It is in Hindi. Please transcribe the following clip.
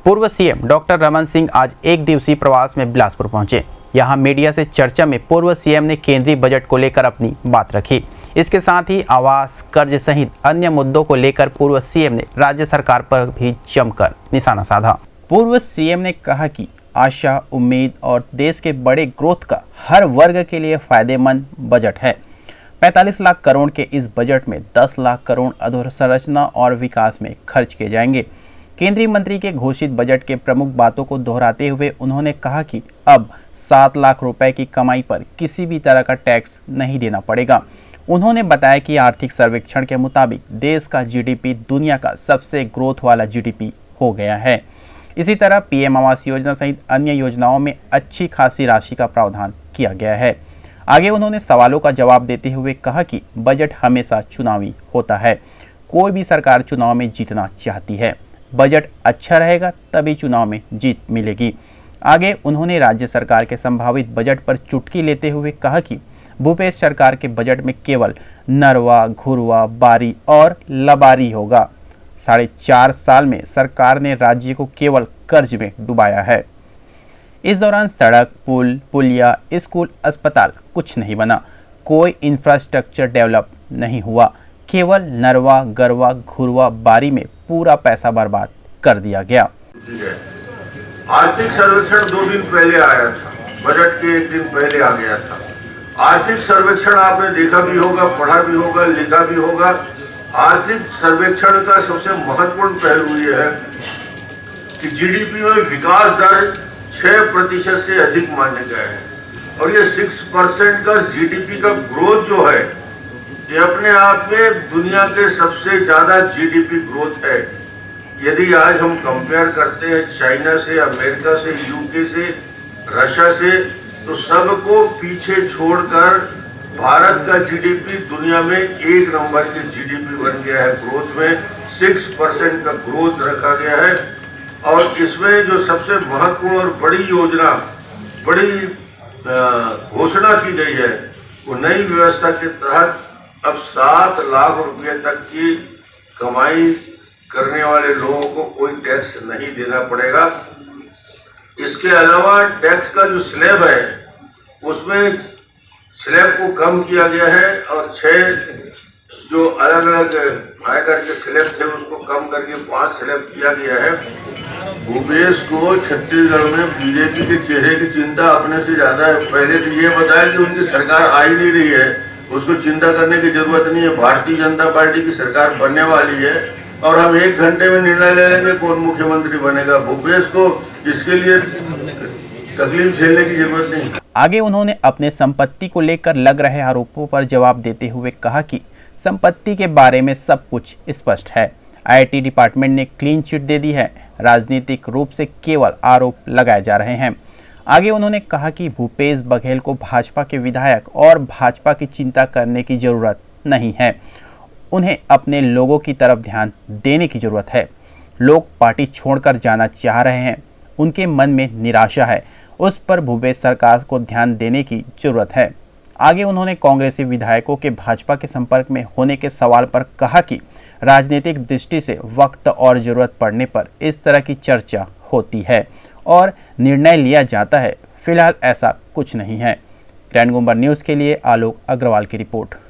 पूर्व सीएम डॉक्टर रमन सिंह आज एक दिवसीय प्रवास में बिलासपुर पहुंचे। यहां मीडिया से चर्चा में पूर्व सीएम ने केंद्रीय बजट को लेकर अपनी बात रखी। इसके साथ ही आवास, कर्ज सहित अन्य मुद्दों को लेकर पूर्व सीएम ने राज्य सरकार पर भी जमकर निशाना साधा। पूर्व सीएम ने कहा कि आशा, उम्मीद और देश के बड़े ग्रोथ का हर वर्ग के लिए फायदेमंद बजट है। 45 लाख करोड़ के इस बजट में 10 लाख करोड़ अधोसंरचना और विकास में खर्च किए जाएंगे। केंद्रीय मंत्री के घोषित बजट के प्रमुख बातों को दोहराते हुए उन्होंने कहा कि अब 7 लाख रुपए की कमाई पर किसी भी तरह का टैक्स नहीं देना पड़ेगा। उन्होंने बताया कि आर्थिक सर्वेक्षण के मुताबिक देश का जीडीपी दुनिया का सबसे ग्रोथ वाला जीडीपी हो गया है। इसी तरह पीएम आवास योजना सहित अन्य योजनाओं में अच्छी खासी राशि का प्रावधान किया गया है। आगे उन्होंने सवालों का जवाब देते हुए कहा कि बजट हमेशा चुनावी होता है। कोई भी सरकार चुनाव में जीतना चाहती है। बजट अच्छा रहेगा तभी चुनाव में जीत मिलेगी। आगे उन्होंने राज्य सरकार के संभावित बजट पर चुटकी लेते हुए कहा कि भूपेश सरकार के बजट में केवल नरवा, घुरवा, बारी और लबारी होगा। 4.5 साल में सरकार ने राज्य को केवल कर्ज में डुबाया है। इस दौरान सड़क, पुल, पुलिया, स्कूल, अस्पताल कुछ नहीं बना। कोई इंफ्रास्ट्रक्चर डेवलप नहीं हुआ। केवल नरवा, गरवा, घुरवा, बारी में पूरा पैसा बर्बाद कर दिया गया। आर्थिक सर्वेक्षण 2 दिन पहले आया था, बजट के 1 दिन पहले आ गया था। आर्थिक सर्वेक्षण आपने देखा भी होगा, पढ़ा भी होगा, लिखा भी होगा। आर्थिक सर्वेक्षण का सबसे महत्वपूर्ण पहलू ये है कि जीडीपी में विकास दर 6% से अधिक मान्य गया है और ये 6% का जीडीपी का ग्रोथ जो है ये अपने आप में दुनिया के सबसे ज्यादा जीडीपी ग्रोथ है। यदि आज हम कंपेयर करते हैं चाइना से, अमेरिका से, यूके से, रशिया से, तो सबको पीछे छोड़कर भारत का जीडीपी दुनिया में 1 नंबर की जीडीपी बन गया है। ग्रोथ में 6% का ग्रोथ रखा गया है और इसमें जो सबसे महत्वपूर्ण और बड़ी योजना, बड़ी घोषणा की गई है वो नई व्यवस्था के तहत अब 7 लाख रुपए तक की कमाई करने वाले लोगों को कोई टैक्स नहीं देना पड़ेगा। इसके अलावा टैक्स का जो स्लैब है उसमें स्लैब को कम किया गया है और 6 जो अलग अलग आयकर के स्लैब थे उसको कम करके 5 स्लैब किया गया है। भूपेश को छत्तीसगढ़ में बीजेपी के चेहरे की चिंता अपने से ज्यादा है। पहले तो ये बताया कि उनकी सरकार आ ही नहीं रही है, उसको चिंता करने की जरूरत नहीं है। भारतीय जनता पार्टी की सरकार बनने वाली है और हम 1 घंटे में निर्णय ले लेंगे कौन मुख्यमंत्री बनेगा। भूपेश को इसके लिए तकलीफ झेलने की जरूरत नहीं। आगे उन्होंने अपने संपत्ति को लेकर लग रहे आरोपों पर जवाब देते हुए कहा कि संपत्ति के बारे में सब कुछ स्पष्ट है। आईटी डिपार्टमेंट ने क्लीन चिट दे दी है। राजनीतिक रूप से केवल आरोप लगाए जा रहे हैं। आगे उन्होंने कहा कि भूपेश बघेल को भाजपा के विधायक और भाजपा की चिंता करने की जरूरत नहीं है। उन्हें अपने लोगों की तरफ ध्यान देने की जरूरत है। लोग पार्टी छोड़कर जाना चाह रहे हैं, उनके मन में निराशा है, उस पर भूपेश सरकार को ध्यान देने की जरूरत है। आगे उन्होंने कांग्रेसी विधायकों के भाजपा के संपर्क में होने के सवाल पर कहा कि राजनीतिक दृष्टि से वक्त और जरूरत पड़ने पर इस तरह की चर्चा होती है और निर्णय लिया जाता है। फिलहाल ऐसा कुछ नहीं है। ग्रैंड गुम्बर न्यूज़ के लिए आलोक अग्रवाल की रिपोर्ट।